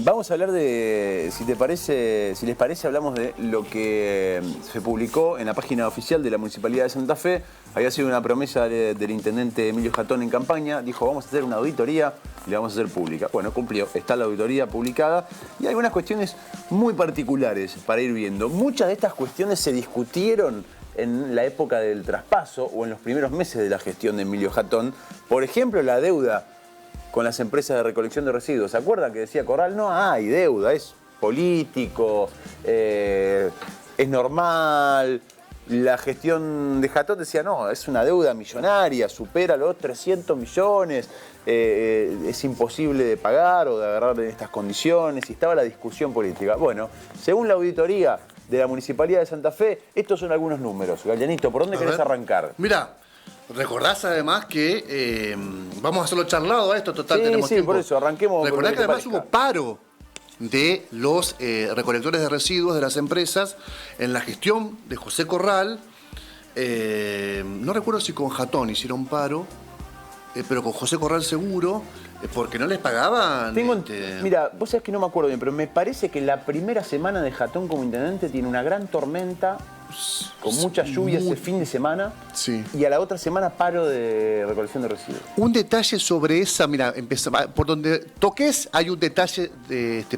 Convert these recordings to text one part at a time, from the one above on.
Vamos a hablar de, si les parece, hablamos de lo que se publicó en la página oficial de la Municipalidad de Santa Fe. Había sido una promesa del intendente Emilio Jatón en campaña. Dijo, vamos a hacer una auditoría y la vamos a hacer pública. Bueno, cumplió. Está la auditoría publicada y hay algunas cuestiones muy particulares para ir viendo. Muchas de estas cuestiones se discutieron en la época del traspaso o en los primeros meses de la gestión de Emilio Jatón. Por ejemplo, la deuda con las empresas de recolección de residuos. ¿Se acuerdan que decía Corral? No hay deuda, es político, es normal. La gestión de Jatón decía, no, es una deuda millonaria, supera los 300 millones, es imposible de pagar o de agarrar en estas condiciones, y estaba la discusión política. Bueno, según la auditoría de la Municipalidad de Santa Fe, estos son algunos números. Galianito, ¿por dónde querés arrancar? Mirá, recordás además que vamos a hacerlo charlado a esto, total, tenemos tiempo. Por eso, arranquemos. Recordás que además hubo paro de los recolectores de residuos de las empresas en la gestión de José Corral. No recuerdo si con Jatón hicieron paro, pero con José Corral seguro, porque no les pagaban. Mira, vos sabés que no me acuerdo bien, pero me parece que la primera semana de Jatón como intendente tiene una gran tormenta, con mucha lluvia ese fin de semana, sí. Y a la otra semana paro de recolección de residuos. Un detalle sobre esa, mira, por donde toques hay un detalle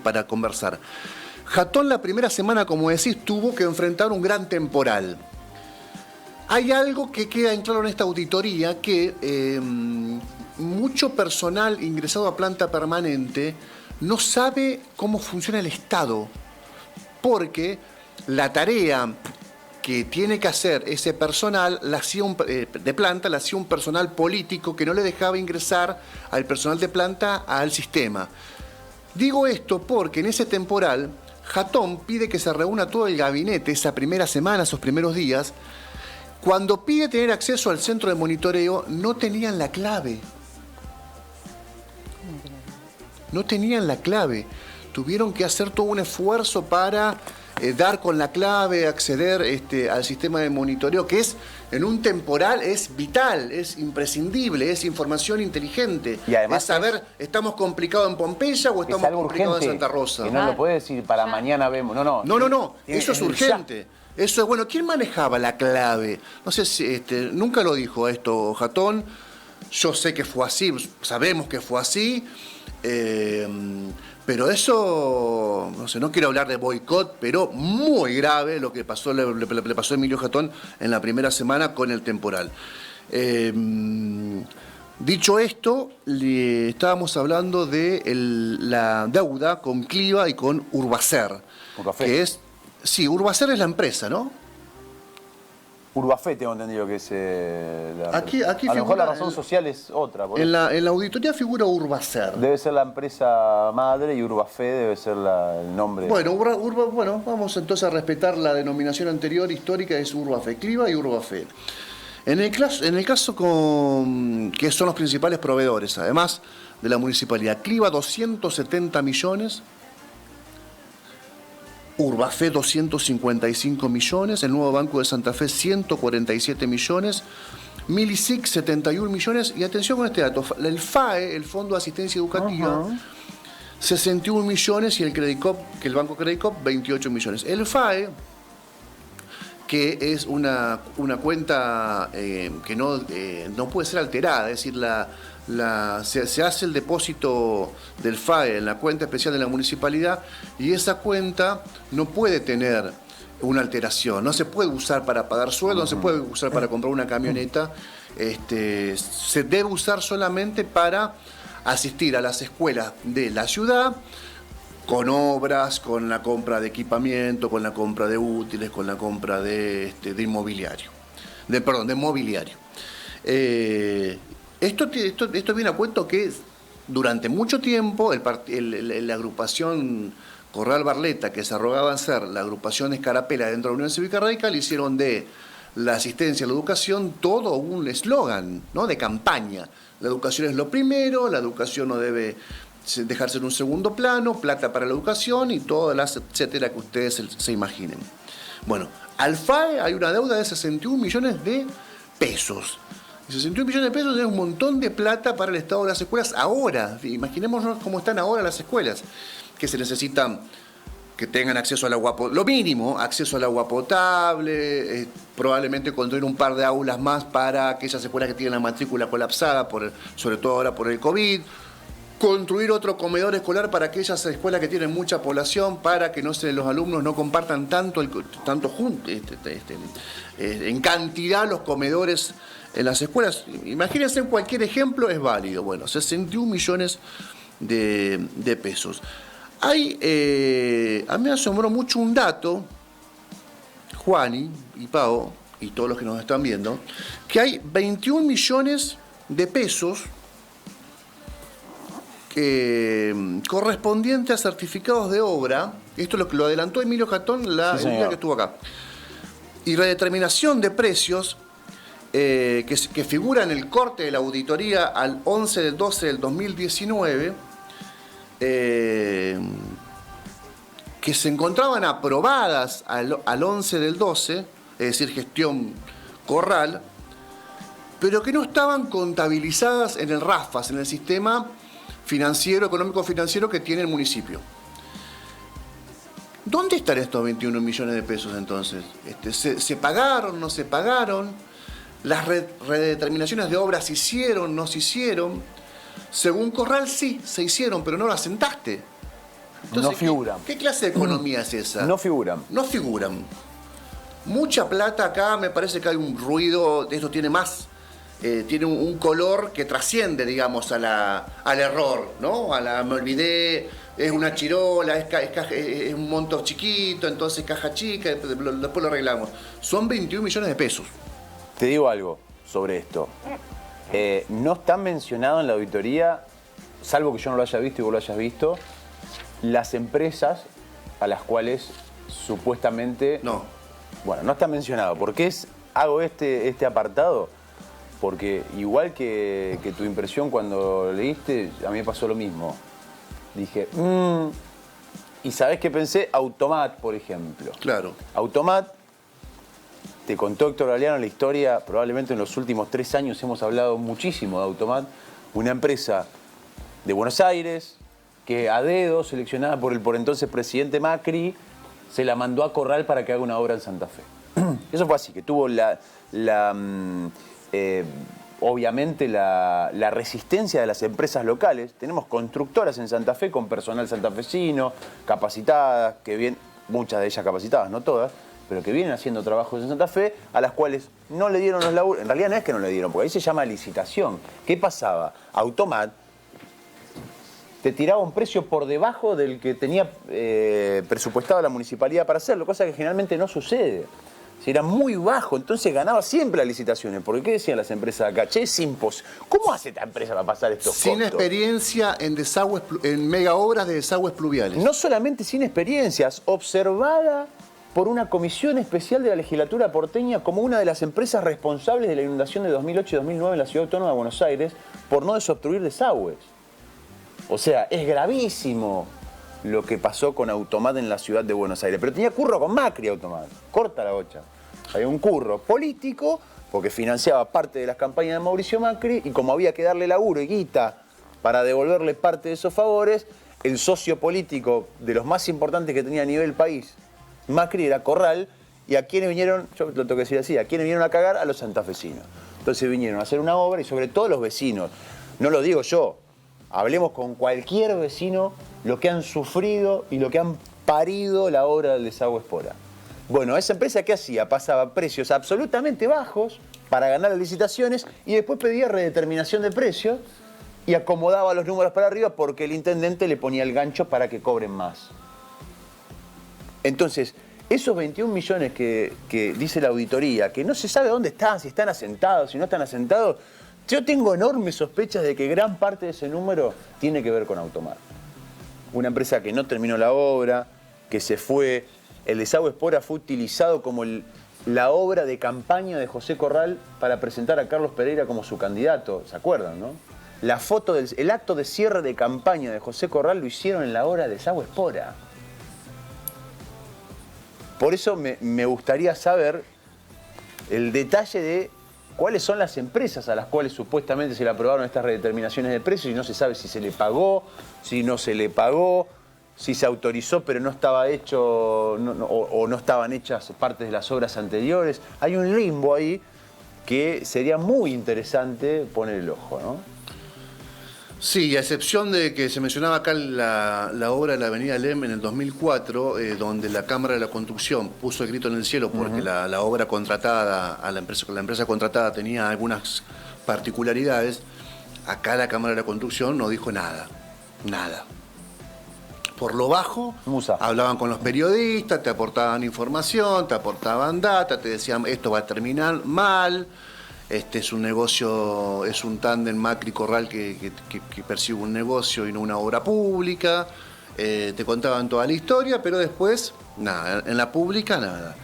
para conversar. Jatón la primera semana, como decís, tuvo que enfrentar un gran temporal. Hay algo que queda en claro en esta auditoría, que mucho personal ingresado a planta permanente no sabe cómo funciona el Estado, porque la tarea que tiene que hacer ese personal de planta la hacía un personal político que no le dejaba ingresar al personal de planta al sistema. Digo esto porque en ese temporal Jatón pide que se reúna todo el gabinete esa primera semana, esos primeros días. Cuando pide tener acceso al centro de monitoreo, no tenían la clave. No tenían la clave. Tuvieron que hacer todo un esfuerzo para dar con la clave, acceder al sistema de monitoreo, que es en un temporal es vital, es imprescindible, es información inteligente. Y además es saber, ¿estamos complicados en Pompeya o estamos complicados en Santa Rosa? Que no lo puede decir para mañana vemos. No. Eso es urgente. Eso es bueno. ¿Quién manejaba la clave? No sé si nunca lo dijo esto Jatón. Yo sé que fue así, sabemos que fue así. Pero eso, no sé, no quiero hablar de boicot, pero muy grave lo que pasó, le pasó a Emilio Jatón en la primera semana con el temporal. Dicho esto, estábamos hablando de la deuda con Cliva y con Urbacer. Que es, sí, Urbacer es la empresa, ¿no? Urbafe tengo entendido que es aquí a lo mejor la razón social es otra. En la auditoría figura Urbacer. Debe ser la empresa madre y Urbafe debe ser el nombre. Bueno, bueno, vamos entonces a respetar la denominación anterior histórica, es Urbafe, Cliva y Urbafe. En el caso que son los principales proveedores, además de la municipalidad, Cliva 270 millones, Urbafe 255 millones, el nuevo Banco de Santa Fe 147 millones, Milisic 71 millones, y atención con este dato, el FAE, el Fondo de Asistencia Educativa, 61 millones, y el Credicop, que el Banco Credicop, 28 millones. El FAE, que es una cuenta que no puede ser alterada, es decir, se hace el depósito del FAE en la cuenta especial de la municipalidad, y esa cuenta no puede tener una alteración, no se puede usar para pagar sueldo, no se puede usar para comprar una camioneta, se debe usar solamente para asistir a las escuelas de la ciudad, con obras, con la compra de equipamiento, con la compra de útiles, con la compra de mobiliario. Esto viene a cuento que durante mucho tiempo la agrupación Corral Barleta, que se arrogaban ser la agrupación Escarapela dentro de la Unión Cívica Radical, hicieron de la asistencia a la educación todo un eslogan, ¿no?, de campaña. La educación es lo primero, la educación no debe dejarse en un segundo plano, plata para la educación y todas las etcétera que ustedes se imaginen. Bueno, al FAE hay una deuda de 61 millones de pesos. Y 61 millones de pesos es un montón de plata para el estado de las escuelas ahora. Imaginémonos cómo están ahora las escuelas, que se necesitan que tengan acceso al agua potable, lo mínimo, acceso al agua potable, probablemente construir un par de aulas más para aquellas escuelas que tienen la matrícula colapsada, sobre todo ahora por el COVID, construir otro comedor escolar para aquellas escuelas que tienen mucha población, para que los alumnos no compartan tanto en cantidad los comedores en las escuelas. Imagínense, cualquier ejemplo es válido. Bueno, 61 millones de pesos. A mí me asombró mucho un dato, Juani y Pao, y todos los que nos están viendo, que hay 21 millones de pesos correspondientes a certificados de obra. Esto lo adelantó Emilio Jatón el día que estuvo acá. Y redeterminación de precios que figura en el corte de la auditoría al 11 del 12 del 2019, que se encontraban aprobadas al 11 del 12, es decir, gestión Corral, pero que no estaban contabilizadas en el RAFAS, en el sistema económico-financiero que tiene el municipio. ¿Dónde están estos 21 millones de pesos entonces? ¿Se pagaron, no se pagaron? ¿Las redeterminaciones de obras se hicieron, no se hicieron? Según Corral sí, se hicieron, pero no las asentaste. Entonces, no figuran. ¿Qué clase de economía es esa? No figuran. No figuran. Mucha plata acá, me parece que hay un ruido, esto tiene más, tiene un color que trasciende, digamos, al error, ¿no? Me olvidé, es una chirola, es un monto chiquito, entonces caja chica, después lo arreglamos. Son 21 millones de pesos. Te digo algo sobre esto. No está mencionado en la auditoría, salvo que yo no lo haya visto y vos lo hayas visto, las empresas a las cuales supuestamente... No. Bueno, no está mencionado. ¿Por qué hago este apartado? Porque igual que tu impresión cuando leíste, a mí me pasó lo mismo. Dije, y ¿sabés qué pensé? Automat, por ejemplo. Claro. Automat, te contó Héctor Galeano la historia, probablemente en los últimos 3 años hemos hablado muchísimo de Automat, una empresa de Buenos Aires que a dedo, seleccionada por el por entonces presidente Macri, se la mandó a Corral para que haga una obra en Santa Fe. Eso fue así, que tuvo obviamente la resistencia de las empresas locales. Tenemos constructoras en Santa Fe con personal santafesino, capacitadas, muchas de ellas capacitadas, no todas, pero que vienen haciendo trabajos en Santa Fe, a las cuales no le dieron los laburos. En realidad no es que no le dieron, porque ahí se llama licitación. ¿Qué pasaba? Automat te tiraba un precio por debajo del que tenía presupuestado la municipalidad para hacerlo, cosa que generalmente no sucede. Si era muy bajo, entonces ganaba siempre las licitaciones. Porque ¿qué decían las empresas acá? Che, es imposible. ¿Cómo hace esta empresa para pasar estos costos? Sin experiencia en mega obras de desagües pluviales. No solamente sin experiencias, observada por una comisión especial de la legislatura porteña como una de las empresas responsables de la inundación de 2008 y 2009 en la Ciudad Autónoma de Buenos Aires por no desobstruir desagües. O sea, es gravísimo lo que pasó con Automat en la ciudad de Buenos Aires. Pero tenía curro con Macri Automat. Corta la bocha. Había un curro político porque financiaba parte de las campañas de Mauricio Macri y como había que darle laburo y guita para devolverle parte de esos favores, el socio político de los más importantes que tenía a nivel país, Macri, era Corral, y a quienes vinieron, yo lo tengo que decir así, a quienes vinieron a cagar, a los santafesinos. Entonces vinieron a hacer una obra y sobre todo los vecinos. No lo digo yo. Hablemos con cualquier vecino lo que han sufrido y lo que han parido la obra del desagüe Espora. Bueno, esa empresa, ¿qué hacía? Pasaba precios absolutamente bajos para ganar las licitaciones y después pedía redeterminación de precios y acomodaba los números para arriba porque el intendente le ponía el gancho para que cobren más. Entonces, esos 21 millones que dice la auditoría, que no se sabe dónde están, si están asentados, si no están asentados, yo tengo enormes sospechas de que gran parte de ese número tiene que ver con Automat. Una empresa que no terminó la obra, que se fue. El desagüe Espora fue utilizado como la obra de campaña de José Corral para presentar a Carlos Pereira como su candidato. ¿Se acuerdan, no? La foto el acto de cierre de campaña de José Corral lo hicieron en la obra de desagüe Espora. Por eso me gustaría saber el detalle de cuáles son las empresas a las cuales supuestamente se le aprobaron estas redeterminaciones de precios y no se sabe si se le pagó, si no se le pagó, si se autorizó pero no estaba hecho o no estaban hechas partes de las obras anteriores. Hay un limbo ahí que sería muy interesante poner el ojo, ¿no? Sí, a excepción de que se mencionaba acá la obra de la Avenida Lem en el 2004, donde la Cámara de la Construcción puso el grito en el cielo porque la obra contratada, la empresa contratada tenía algunas particularidades. Acá la Cámara de la Construcción no dijo nada, nada. Por lo bajo, hablaban con los periodistas, te aportaban información, te aportaban data, te decían esto va a terminar mal. Este es un negocio, es un tándem Macri-Corral que persigue un negocio y no una obra pública. Te contaban toda la historia, pero después, nada, en la pública nada.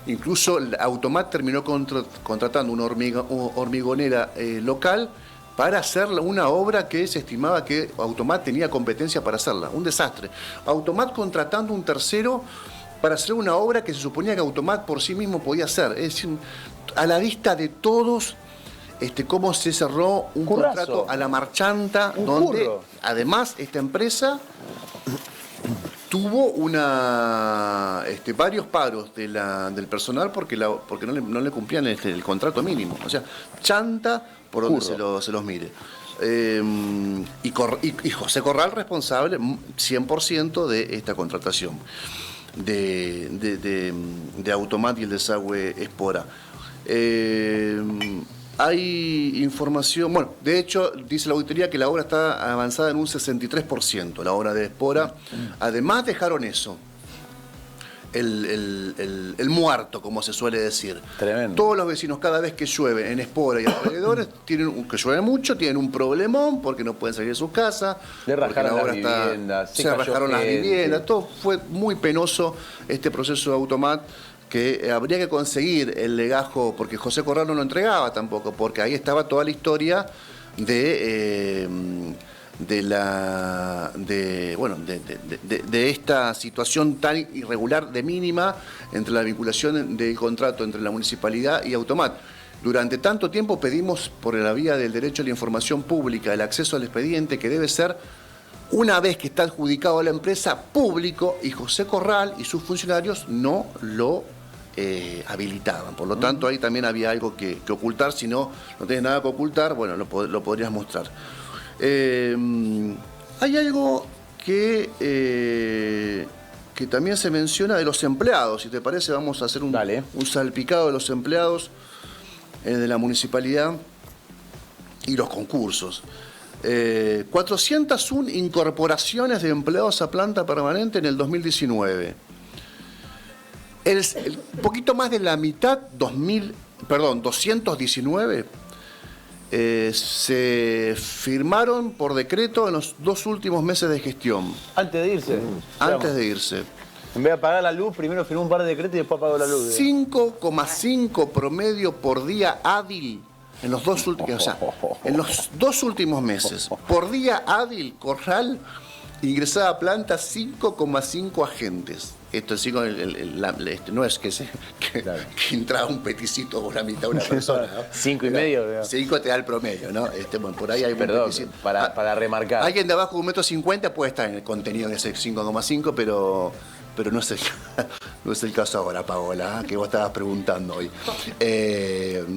Incluso Automat terminó contratando una hormigonera local para hacer una obra que se estimaba que Automat tenía competencia para hacerla. Un desastre. Automat contratando un tercero para hacer una obra que se suponía que Automat por sí mismo podía hacer. Es decir, a la vista de todos, cómo se cerró un contrato a la marchanta, donde además esta empresa tuvo varios paros del personal porque no le cumplían el contrato mínimo. O sea, chanta por donde se los mire. Y José Corral responsable 100% de esta contratación de Automat y el desagüe Espora. Hay información, bueno, de hecho dice la auditoría que la obra está avanzada en un 63%, la obra de Espora. Además dejaron eso, el muerto, como se suele decir. Tremendo. Todos los vecinos, cada vez que llueve en Espora y alrededores, que llueve mucho, tienen un problemón porque no pueden salir de sus casas. Le rajaron las viviendas. Se rajaron las viviendas. Todo fue muy penoso este proceso de Automat, que habría que conseguir el legajo, porque José Corral no lo entregaba tampoco, porque ahí estaba toda la historia de esta situación tan irregular de mínima entre la vinculación del contrato entre la municipalidad y Automat. Durante tanto tiempo pedimos por la vía del derecho a la información pública, el acceso al expediente, que debe ser, una vez que está adjudicado a la empresa, público, y José Corral y sus funcionarios no lo habilitaban. Por lo tanto, ahí también había algo que ocultar. Si no tienes nada que ocultar, bueno, lo podrías mostrar. Hay algo que también se menciona de los empleados. Si te parece, vamos a hacer un salpicado de los empleados de la municipalidad y los concursos. 401 incorporaciones de empleados a planta permanente en el 2019. El poquito más de la mitad, 219, se firmaron por decreto en los 2 últimos meses de gestión. Antes de irse. Antes de irse. En vez de apagar la luz, primero firmó un par de decretos y después apagó la luz. 5,5 promedio por día hábil en los dos últimos meses. Por día hábil, Corral ingresaba a planta 5,5 agentes. Esto no es que entraba un peticito por la mitad de una persona, ¿no? 5,5. 5 te da el promedio, ¿no? Por ahí hay Perdón, para remarcar. Alguien de abajo de 1,50 m puede estar en el contenido de ese 5,5, pero no es el caso ahora, Paola, que vos estabas preguntando hoy.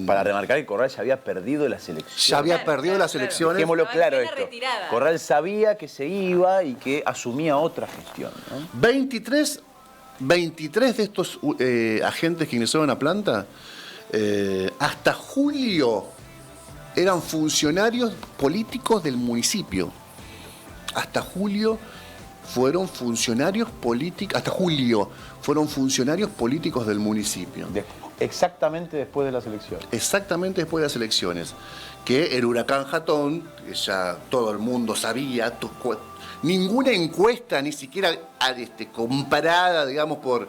Para remarcar que Corral ya había perdido las elecciones. Ya había perdido las elecciones. Dejémoslo claro esto. Corral sabía que se iba y que asumía otra gestión, ¿no? 23 de estos agentes que ingresaron a planta, hasta julio eran funcionarios políticos del municipio. Hasta julio fueron funcionarios políticos del municipio. Exactamente después de las elecciones. Exactamente después de las elecciones. Que el huracán Jatón, que ya todo el mundo sabía, ninguna encuesta, ni siquiera comparada, digamos, por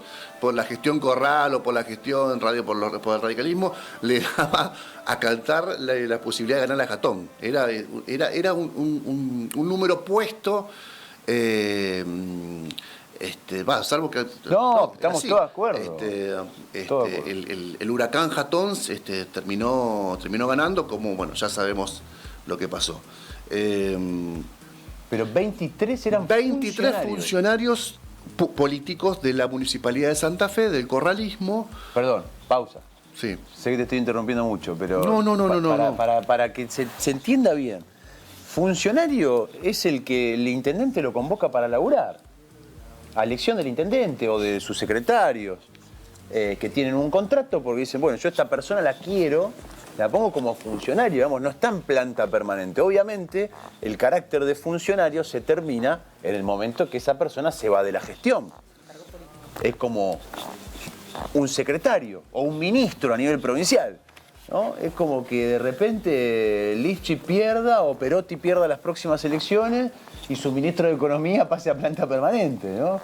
la gestión Corral o por la gestión por el radicalismo, le daba a cantar la posibilidad de ganar la Jatón. Era un número puesto Salvo que... No, estamos todos de acuerdo. El huracán Hatton terminó ganando, como, bueno, ya sabemos lo que pasó. Pero 23 eran 23 funcionarios políticos de la Municipalidad de Santa Fe, del corralismo. Perdón, pausa. Sí. Sé que te estoy interrumpiendo mucho, pero... No. Para que se entienda bien. Funcionario es el que el intendente lo convoca para laburar. A elección del intendente o de sus secretarios, que tienen un contrato porque dicen, bueno, yo esta persona la quiero, la pongo como funcionario, digamos, no está en planta permanente. Obviamente, el carácter de funcionario se termina en el momento que esa persona se va de la gestión. Es como un secretario o un ministro a nivel provincial, ¿no? Es como que de repente Lichi pierda o Perotti pierda las próximas elecciones y su ministro de Economía pase a planta permanente, ¿no?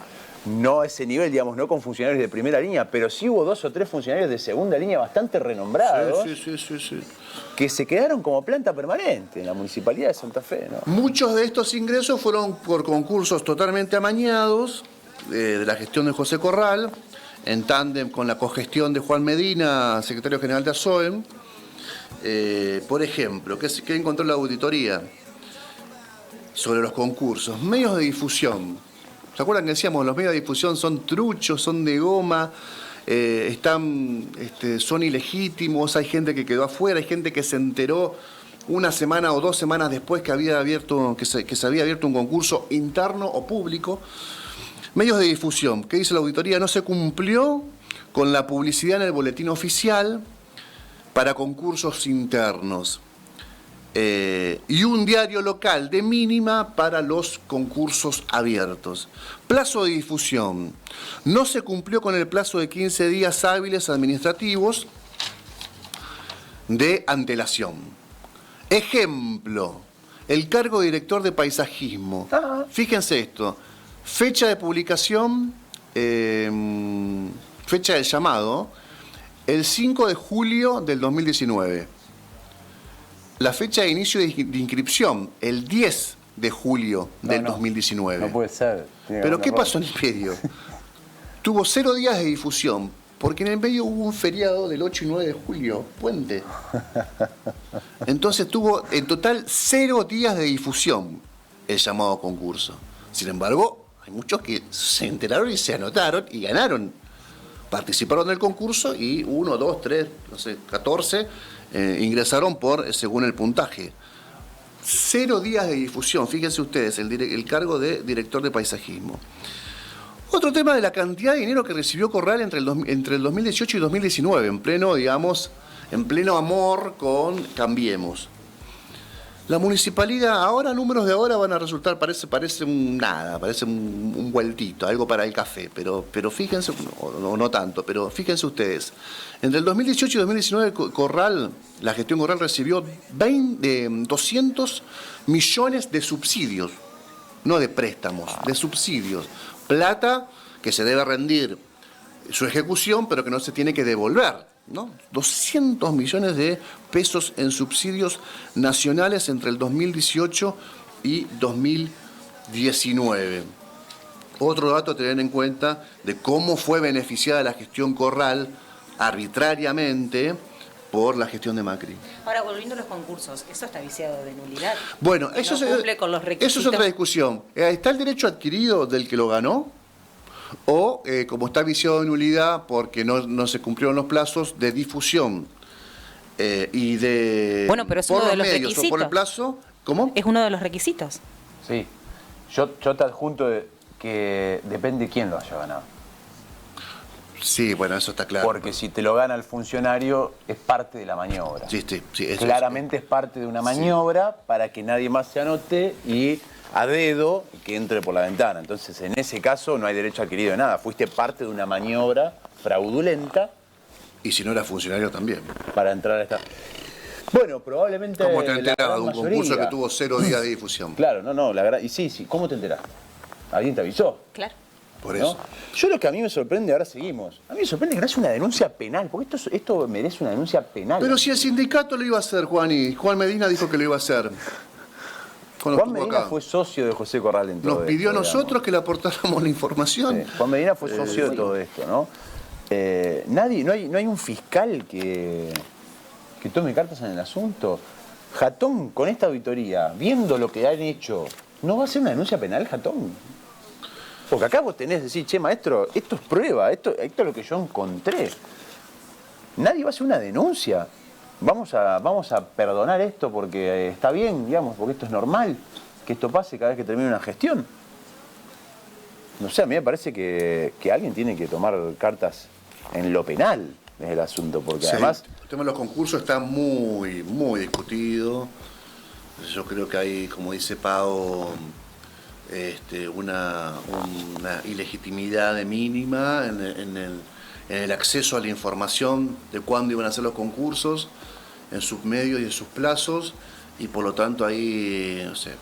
No a ese nivel, digamos, no con funcionarios de primera línea, pero sí hubo 2 o 3 funcionarios de segunda línea bastante renombrados Sí. que se quedaron como planta permanente en la Municipalidad de Santa Fe, ¿no? Muchos de estos ingresos fueron por concursos totalmente amañados de la gestión de José Corral, en tándem con la cogestión de Juan Medina, secretario general de ASOEM. Por ejemplo, ¿qué encontró la auditoría sobre los concursos? Medios de difusión. ¿Se acuerdan que decíamos los medios de difusión son truchos, son de goma, son ilegítimos, hay gente que quedó afuera, hay gente que se enteró una semana o 2 semanas después que se había abierto un concurso interno o público? Medios de difusión. ¿Qué dice la auditoría? No se cumplió con la publicidad en el boletín oficial para concursos internos. Y un diario local de mínima para los concursos abiertos. Plazo de difusión. No se cumplió con el plazo de 15 días hábiles administrativos de antelación. Ejemplo, el cargo de director de paisajismo. Fíjense esto. Fecha de publicación, fecha del llamado, el 5 de julio del 2019. La fecha de inicio de inscripción, el 10 de julio del 2019. No puede ser. ¿Pero qué pasó en el medio? Tuvo 0 días de difusión, porque en el medio hubo un feriado del 8 y 9 de julio, puente. Entonces tuvo en total 0 días de difusión el llamado concurso. Sin embargo, hay muchos que se enteraron y se anotaron y ganaron. Participaron del concurso y 1, 2, 3, no sé, 14 ingresaron según el puntaje. 0 días de difusión, fíjense ustedes, el cargo de director de paisajismo. Otro tema de la cantidad de dinero que recibió Corral entre el 2018 y 2019, en pleno amor con Cambiemos. La municipalidad, números de ahora van a resultar, parece un vueltito, algo para el café, pero fíjense, no tanto, pero fíjense ustedes, entre el 2018 y 2019 la gestión Corral recibió 200 millones de subsidios, no de préstamos, de subsidios, plata que se debe rendir su ejecución, pero que no se tiene que devolver, ¿no? 200 millones de pesos en subsidios nacionales entre el 2018 y 2019. Otro dato a tener en cuenta de cómo fue beneficiada la gestión Corral arbitrariamente por la gestión de Macri. Ahora, volviendo a los concursos, ¿eso está viciado de nulidad? Bueno, eso cumple con los requisitos. Eso es otra discusión. ¿Está el derecho adquirido del que lo ganó? O, como está viciado de nulidad porque no se cumplieron los plazos de difusión y de... Bueno, pero es uno de los requisitos. O por el plazo, ¿cómo? Es uno de los requisitos. Sí. Yo te adjunto que depende quién lo haya ganado. Sí, bueno, eso está claro. Porque si te lo gana el funcionario, es parte de la maniobra. Sí, claramente es parte de una maniobra para que nadie más se anote y a dedo que entre por la ventana. Entonces, en ese caso no hay derecho adquirido de nada. Fuiste parte de una maniobra fraudulenta. Y si no era funcionario también. Para entrar a esta... Bueno, probablemente... ¿Cómo te enterabas de un concurso que tuvo 0 días de difusión? Claro, y sí, ¿cómo te enteraste? ¿Alguien te avisó? Claro. Por eso. ¿No? Yo lo que a mí me sorprende, ahora seguimos, a mí me sorprende que no haya una denuncia penal, porque esto merece una denuncia penal. Pero si el sindicato lo iba a hacer, Juan Medina dijo que lo iba a hacer. Cuando Juan estuvo Medina acá. fue socio de José Corral en todo Nos pidió a esto, nosotros digamos. que le aportáramos la información. Sí, Juan Medina fue socio de todo esto, ¿no? No hay un fiscal que tome cartas en el asunto. Jatón, con esta auditoría, viendo lo que han hecho, ¿no va a hacer una denuncia penal, Jatón? Porque acá vos tenés que decir, che, maestro, esto es prueba, esto es lo que yo encontré. Nadie va a hacer una denuncia. Vamos a perdonar esto porque está bien, digamos, porque esto es normal, que esto pase cada vez que termine una gestión. No sé, a mí me parece que alguien tiene que tomar cartas en lo penal desde el asunto, porque Sí, además... el tema de los concursos está muy, muy discutido. Yo creo que hay, como dice Pau, una ilegitimidad de mínima en el acceso a la información de cuándo iban a ser los concursos, en sus medios y en sus plazos, y por lo tanto ahí, no sé,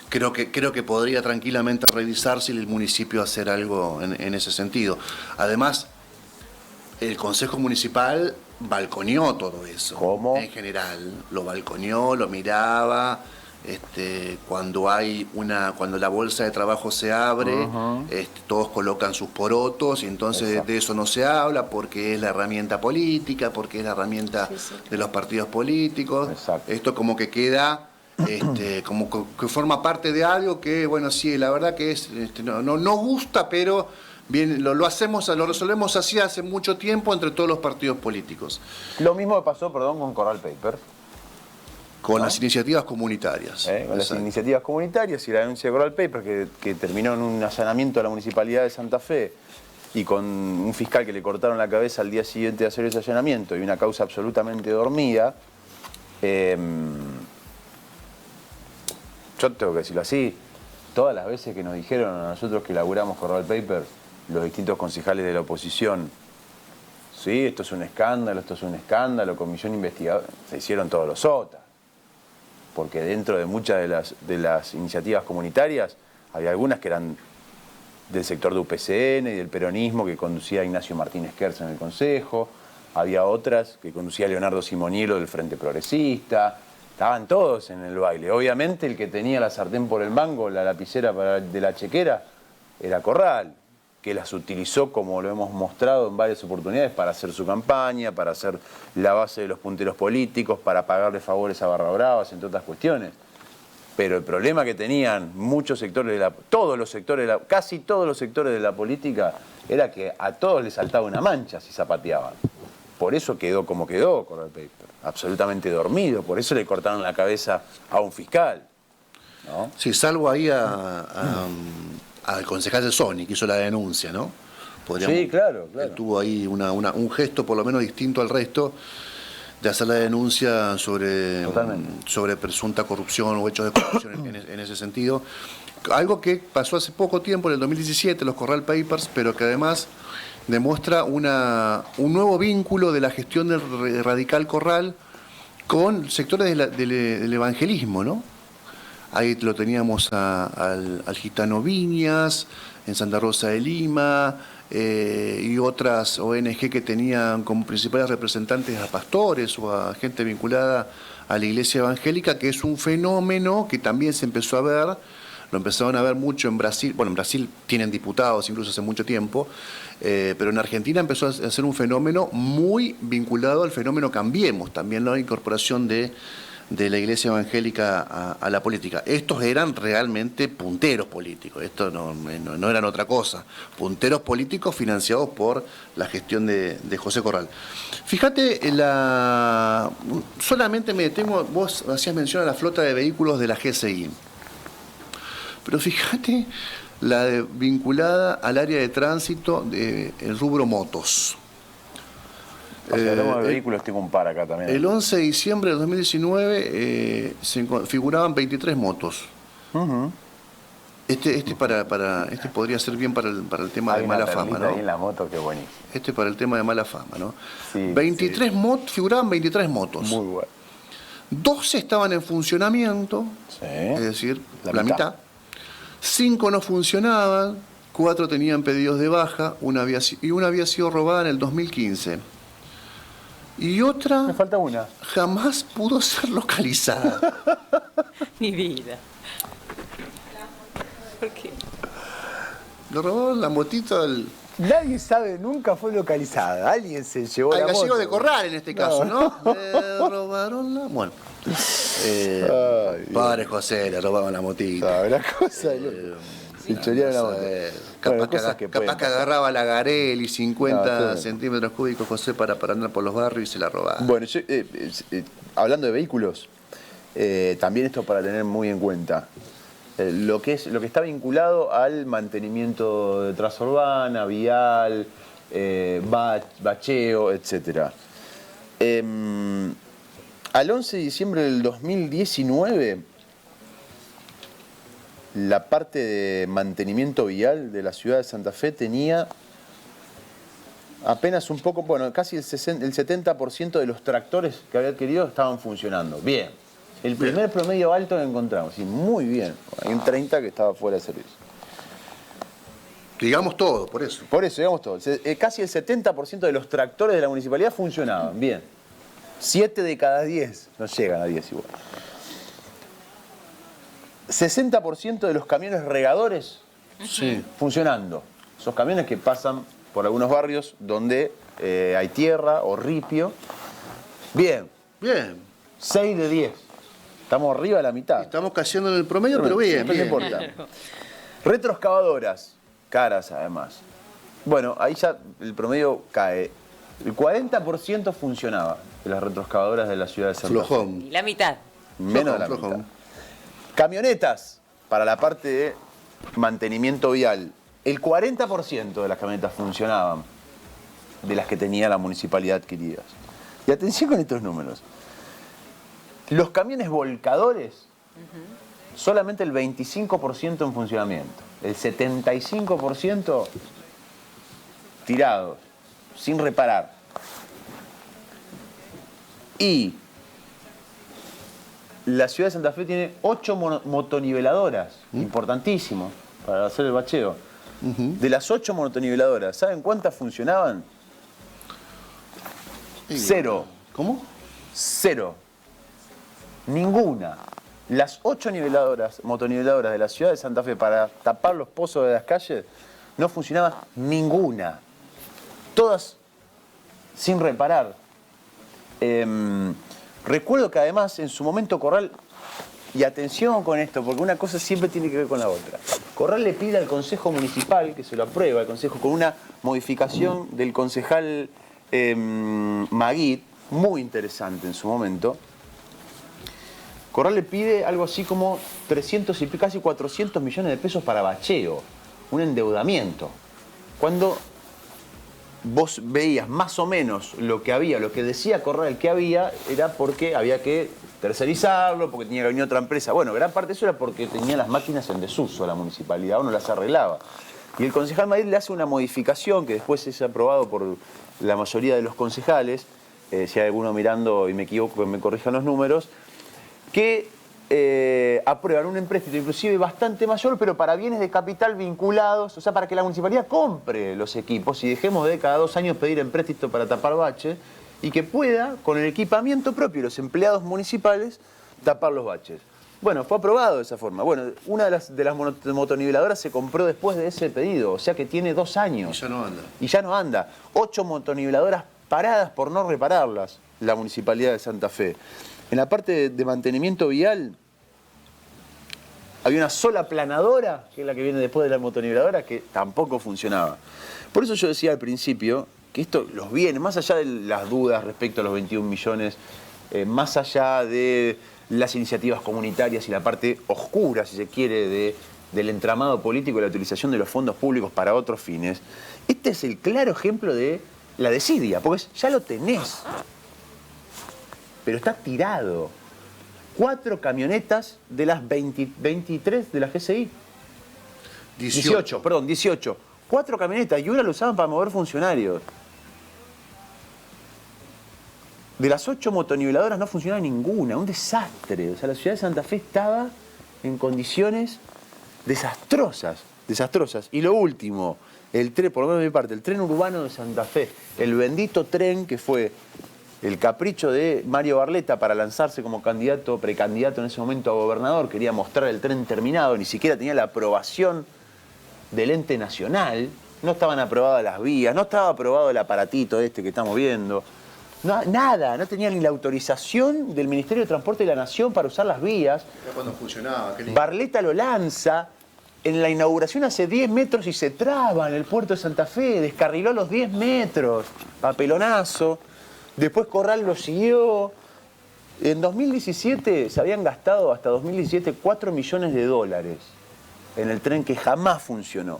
creo que podría tranquilamente revisar si el municipio hacer algo en ese sentido. Además, el Consejo Municipal balconeó todo eso. ¿Cómo? En general, lo balconeó, lo miraba. Cuando la bolsa de trabajo se abre, todos colocan sus porotos y entonces Exacto. de eso no se habla porque es la herramienta política, porque es la herramienta de los partidos políticos. Exacto. Esto como que queda, como que forma parte de algo que, bueno, sí, la verdad que es, no gusta, pero bien, lo resolvemos así hace mucho tiempo entre todos los partidos políticos. Lo mismo que pasó, perdón, con Corral Paper. Con ¿no? las iniciativas comunitarias. Con las Exacto. iniciativas comunitarias y la denuncia de Corral Paper, que terminó en un allanamiento a la Municipalidad de Santa Fe y con un fiscal que le cortaron la cabeza al día siguiente de hacer ese allanamiento y una causa absolutamente dormida. Yo tengo que decirlo así, todas las veces que nos dijeron a nosotros que laburamos Corral Paper, los distintos concejales de la oposición, sí, esto es un escándalo, comisión investigadora, se hicieron todos los sotas. Porque dentro de muchas de las iniciativas comunitarias había algunas que eran del sector de UPCN y del peronismo que conducía Ignacio Martínez Kerz en el Consejo, había otras que conducía Leonardo Simonielo del Frente Progresista, estaban todos en el baile. Obviamente el que tenía la sartén por el mango, la lapicera de la chequera, era Corral, que las utilizó, como lo hemos mostrado en varias oportunidades, para hacer su campaña, para hacer la base de los punteros políticos, para pagarle favores a Barra Bravas, entre otras cuestiones. Pero el problema que tenían muchos sectores casi todos los sectores de la política, era que a todos les saltaba una mancha si zapateaban. Por eso quedó como quedó Corral Paper, absolutamente dormido, por eso le cortaron la cabeza a un fiscal, ¿no? Sí, salvo ahí al concejal de Sony, que hizo la denuncia, ¿no? Sí, claro. Tuvo ahí un gesto por lo menos distinto al resto de hacer la denuncia sobre presunta corrupción o hechos de corrupción en ese sentido. Algo que pasó hace poco tiempo, en el 2017, los Corral Papers, pero que además demuestra un nuevo vínculo de la gestión del Radical Corral con sectores del evangelismo, ¿no? Ahí lo teníamos al gitano Viñas, en Santa Rosa de Lima, y otras ONG que tenían como principales representantes a pastores o a gente vinculada a la iglesia evangélica, que es un fenómeno que también se empezó a ver, lo empezaron a ver mucho en Brasil. Bueno, en Brasil tienen diputados incluso hace mucho tiempo, pero en Argentina empezó a ser un fenómeno muy vinculado al fenómeno Cambiemos, también la incorporación de la iglesia evangélica a la política. Estos eran realmente punteros políticos, estos no eran otra cosa, punteros políticos financiados por la gestión de José Corral. Fíjate, solamente me detengo, vos hacías mención a la flota de vehículos de la GSI, pero fíjate vinculada al área de tránsito del rubro motos. Si hablamos de vehículos, tengo un par acá también. El 11 de diciembre de 2019 figuraban 23 motos. Este podría ser bien para el tema de mala fama, ¿no? Ahí en la moto, qué buenísimo. Este para el tema de mala fama, ¿no? Sí, 23 figuraban 23 motos. Muy bueno. 12 estaban en funcionamiento, Sí. es decir, La la mitad. 5 no funcionaban, 4 tenían pedidos de baja, una había sido robada en el 2015. Y otra Me falta una. jamás pudo ser localizada. Mi vida. ¿Por qué? Le robaron la motito al Nadie sabe, nunca fue localizada. Alguien se llevó la gallego moto. de Corral en este caso, ¿no? Le robaron la... Bueno. Padre José, le robaron la motita. La cosa de loco. Se chorearon la moto. Capaz que agarraba la Garelli, 50 No, centímetros cúbicos, José, para andar por los barrios y se la robaba. Bueno, yo, hablando de vehículos, también esto para tener muy en cuenta. Lo que está vinculado al mantenimiento de traza urbana, vial, bacheo, etc. Al 11 de diciembre del 2019, la parte de mantenimiento vial de la ciudad de Santa Fe tenía apenas un poco, bueno, casi el 70% de los tractores que había adquirido estaban funcionando. Bien. El primer promedio alto que encontramos, y muy bien. Hay un 30 que estaba fuera de servicio. Digamos todo, por eso. Por eso, digamos todo. Casi el 70% de los tractores de la municipalidad funcionaban. Bien. 7 de cada 10 no llegan a 10 igual. 60% de los camiones regadores funcionando. Esos camiones que pasan por algunos barrios donde hay tierra o ripio. Bien. Bien. 6 de 10. Estamos arriba de la mitad. Estamos cayendo en el promedio, pero bien, No bien. importa. Retroexcavadoras, caras además. Bueno, ahí ya el promedio cae. El 40% funcionaba de las retroexcavadoras de la ciudad de Santa Fe. Flojón. Y la mitad. Menos de la Flojón. mitad. Camionetas, para la parte de mantenimiento vial. El 40% de las camionetas funcionaban de las que tenía la municipalidad adquiridas. Y atención con estos números. Los camiones volcadores, solamente el 25% en funcionamiento. El 75% tirados, sin reparar. Y la ciudad de Santa Fe tiene 8 motoniveladoras, importantísimo para hacer el bacheo. De las 8 motoniveladoras, ¿saben cuántas funcionaban? 0. ¿Cómo? 0. Ninguna. Las 8 motoniveladoras de la ciudad de Santa Fe para tapar los pozos de las calles, no funcionaba ninguna. Todas sin reparar. Recuerdo que además en su momento Corral, y atención con esto, porque una cosa siempre tiene que ver con la otra. Corral le pide al Consejo Municipal, que se lo aprueba el Consejo, con una modificación del concejal Maguid, muy interesante en su momento. Corral le pide algo así como 300 y casi 400 millones de pesos para bacheo, un endeudamiento. Cuando vos veías más o menos lo que había, lo que decía Corral que había, era porque había que tercerizarlo, porque tenía que venir otra empresa. Bueno, gran parte de eso era porque tenía las máquinas en desuso la municipalidad, uno las arreglaba. Y el concejal Madrid le hace una modificación que después es aprobado por la mayoría de los concejales, si hay alguno mirando y me equivoco, que me corrijan los números, que aprueban un empréstito inclusive bastante mayor, pero para bienes de capital vinculados, o sea, para que la municipalidad compre los equipos y dejemos de cada 2 años pedir empréstito para tapar baches y que pueda, con el equipamiento propio de los empleados municipales, tapar los baches. Bueno, fue aprobado de esa forma. Bueno, una de las motoniveladoras se compró después de ese pedido, o sea que tiene 2 años. Y ya no anda. Y ya no anda. 8 motoniveladoras paradas por no repararlas, la Municipalidad de Santa Fe. En la parte de mantenimiento vial, había una sola planadora, que es la que viene después de la motoniveladora, que tampoco funcionaba. Por eso yo decía al principio que esto los viene, más allá de las dudas respecto a los 21 millones, más allá de las iniciativas comunitarias y la parte oscura, si se quiere, del entramado político y la utilización de los fondos públicos para otros fines, este es el claro ejemplo de la desidia, porque ya lo tenés, pero está tirado. 4 camionetas de las 23 de la GCI. 18, perdón, 18. 4 camionetas y una lo usaban para mover funcionarios. De las 8 motoniveladoras no funcionaba ninguna, un desastre. O sea, la ciudad de Santa Fe estaba en condiciones desastrosas, desastrosas. Y lo último, el tren, por lo menos de mi parte, el tren urbano de Santa Fe, el bendito tren que fue el capricho de Mario Barletta para lanzarse como precandidato en ese momento a gobernador, quería mostrar el tren terminado, ni siquiera tenía la aprobación del ente nacional, no estaban aprobadas las vías, no estaba aprobado el aparatito este que estamos viendo, nada, no tenía ni la autorización del Ministerio de Transporte de la Nación para usar las vías. Ya cuando funcionaba, qué lindo. Barletta lo lanza en la inauguración hace 10 metros y se traba en el puerto de Santa Fe, descarriló a los 10 metros, papelonazo. Después Corral lo siguió. En 2017 se habían gastado hasta 2017 $4 millones en el tren que jamás funcionó.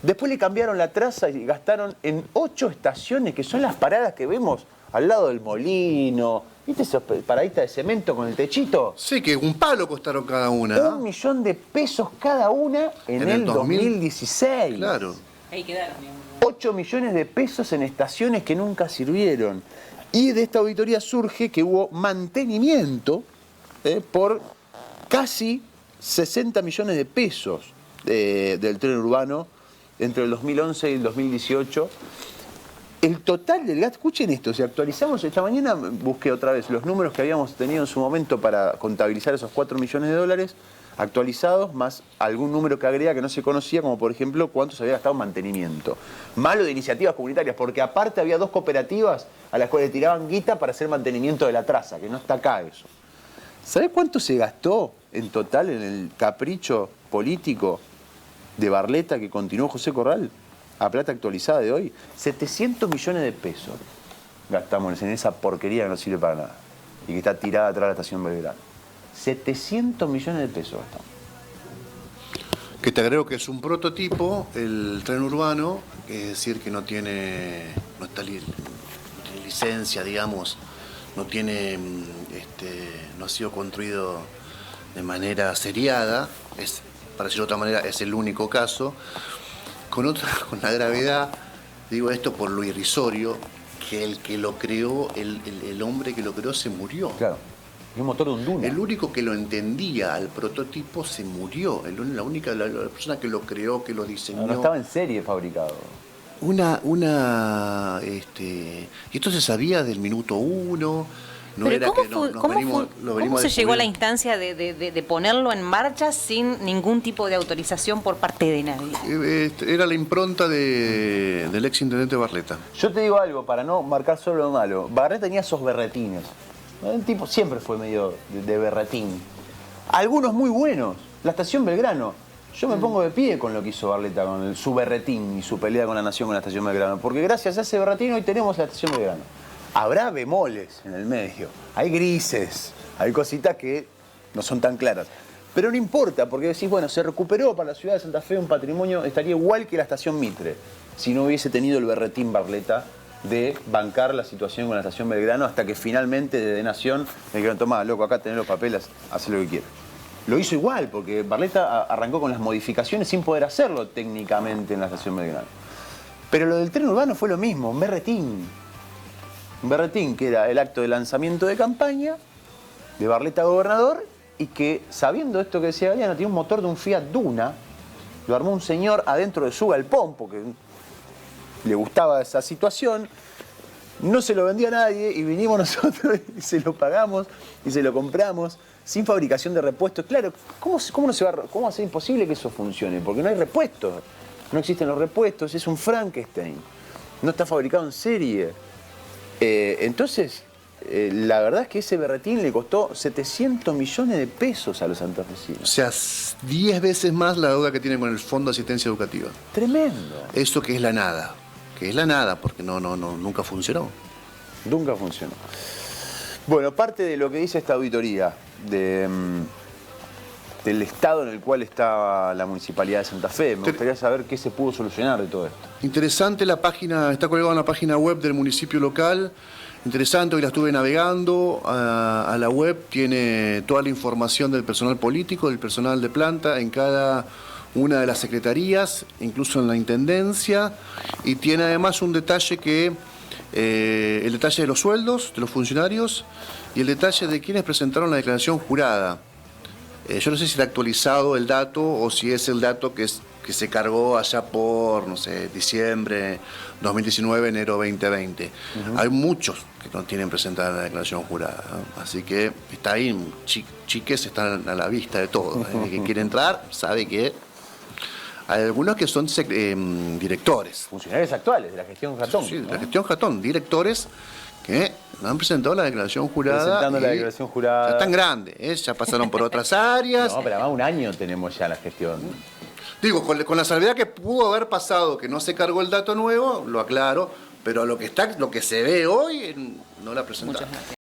Después le cambiaron la traza y gastaron en 8 estaciones, que son las paradas que vemos al lado del molino. ¿Viste esas paraditas de cemento con el techito? Sí, que un palo costaron cada una. $1 millón cada una en el 2016. Claro. Ahí quedaron. 8 millones de pesos en estaciones que nunca sirvieron. Y de esta auditoría surge que hubo mantenimiento por casi 60 millones de pesos del tren urbano entre el 2011 y el 2018. El total del gasto, escuchen esto, si actualizamos, esta mañana busqué otra vez los números que habíamos tenido en su momento para contabilizar esos $4 millones, actualizados, más algún número que agrega que no se conocía, como por ejemplo cuánto se había gastado en mantenimiento. Malo de iniciativas comunitarias, porque aparte había 2 cooperativas a las cuales tiraban guita para hacer mantenimiento de la traza, que no está acá eso. ¿Sabés cuánto se gastó en total en el capricho político de Barletta que continuó José Corral? A plata actualizada de hoy, 700 millones de pesos gastamos en esa porquería que no sirve para nada y que está tirada atrás de la estación Belgrano. 700 millones de pesos gastamos. Que te agrego que es un prototipo, el tren urbano, es decir, que no tiene licencia, digamos, no ha sido construido de manera seriada, para decirlo de otra manera, es el único caso. Con la gravedad, digo esto por lo irrisorio, que el que lo creó, el hombre que lo creó se murió. Claro, es un motor de un Duna. El único que lo entendía al prototipo se murió. La persona que lo creó, que lo diseñó. No estaba en serie fabricado. Y esto se sabía del minuto 1. No Pero era ¿cómo se llegó a la instancia de ponerlo en marcha sin ningún tipo de autorización por parte de nadie? Era la impronta del ex intendente Barletta. Yo te digo algo, para no marcar solo lo malo. Barletta tenía esos berretines. El tipo siempre fue medio de berretín. Algunos muy buenos. La estación Belgrano. Yo me pongo de pie con lo que hizo Barletta, con su berretín y su pelea con la nación con la estación Belgrano. Porque gracias a ese berretín hoy tenemos la estación Belgrano. Habrá bemoles en el medio, hay grises, hay cositas que no son tan claras. Pero no importa, porque decís, bueno, se recuperó para la ciudad de Santa Fe un patrimonio, estaría igual que la estación Mitre, si no hubiese tenido el berretín Barletta de bancar la situación con la estación Belgrano hasta que finalmente desde Nación me dijeron, tomá, loco, acá tenés los papeles, haz lo que quieras. Lo hizo igual, porque Barletta arrancó con las modificaciones sin poder hacerlo técnicamente en la estación Belgrano. Pero lo del tren urbano fue lo mismo, un berretín. Un berretín que era el acto de lanzamiento de campaña de Barletta gobernador y que, sabiendo esto que decía Galeano, tenía un motor de un Fiat Duna, lo armó un señor adentro de su galpón porque le gustaba esa situación, no se lo vendió a nadie y vinimos nosotros y se lo pagamos y se lo compramos sin fabricación de repuestos. Claro, ¿cómo va a ser imposible que eso funcione? Porque no hay repuestos, no existen los repuestos, es un Frankenstein, no está fabricado en serie. Entonces, la verdad es que ese berretín le costó 700 millones de pesos a los santafesinos. O sea, 10 veces más la deuda que tienen con el Fondo de Asistencia Educativa. Tremendo. Eso que es la nada. Que es la nada, porque nunca funcionó. Nunca funcionó. Bueno, parte de lo que dice esta auditoría del estado en el cual está la Municipalidad de Santa Fe. Me gustaría saber qué se pudo solucionar de todo esto. Interesante la página, está colgada en la página web del municipio local. Interesante, hoy la estuve navegando a la web, tiene toda la información del personal político, del personal de planta en cada una de las secretarías, incluso en la intendencia, y tiene además un detalle que, el detalle de los sueldos de los funcionarios y el detalle de quienes presentaron la declaración jurada. Yo no sé si está actualizado el dato o si es el dato que que se cargó allá por, no sé, diciembre 2019, enero 2020. Hay muchos que no tienen presentada la declaración jurada, ¿no? Así que está ahí, chiques están a la vista de todo. El que quiere entrar sabe que hay algunos que son directores. Funcionarios actuales de la gestión Jatón. Sí, de ¿no? la gestión Jatón, directores que no han presentado la declaración jurada. Presentando la declaración jurada. Ya están grandes, ya pasaron por otras áreas. No, pero además un año tenemos ya la gestión. Digo, con la salvedad que pudo haber pasado, que no se cargó el dato nuevo, lo aclaro, pero lo que se ve hoy no la presentaron.